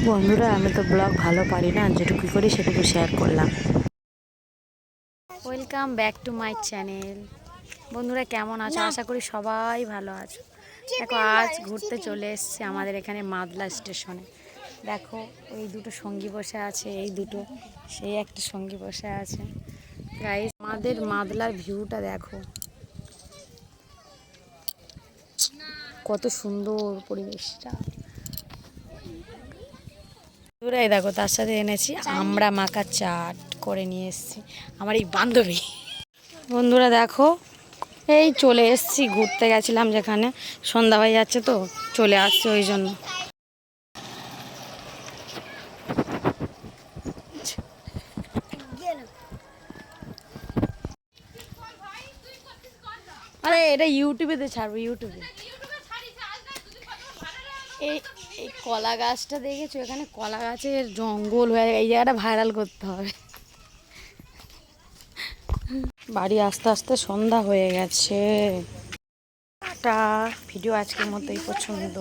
বন্ধুরা, আমি তো ব্লগ ভালো পারি না, যেটুকু করি সেটুকু শেয়ার করলাম। Welcome back to my channel. বন্ধুরা, কেমন আছো? আশা করি সবাই ভালো আছো। দেখো, আজ ঘুরতে চলে এসেছি আমাদের এখানে মাদলা স্টেশনে। দেখো, ওই দুটো সঙ্গী বসে আছে, এই দুটো, সেই একটা সঙ্গী বসে আছে। গাইস, আমাদের মাদলার ভিউটা দেখো, কত সুন্দর পরিবেশটা। এই দেখো, তার সাথে এনেছি আমরা মাখা চাট করে নিয়ে এসেছি, আমার এই বান্ধবী। বন্ধুরা দেখো, এই চলে এসেছি, ঘুরতে গেছিলাম যেখানে, সন্ধ্যা হয়ে যাচ্ছে তো চলে আসছে ওই জন্য। আরে এটা ইউটিউবে ছাড়বো, ইউটিউবে। এই এই কলা গাছটা দেখেছো? এখানে কলা গাছের জঙ্গল হয়ে, এই জায়গাটা ভাইরাল করতে হবে। বাড়ি আস্তে আস্তে সন্ধ্যা হয়ে গেছে। একটা ভিডিও আজকের মতো এই পছন্দ।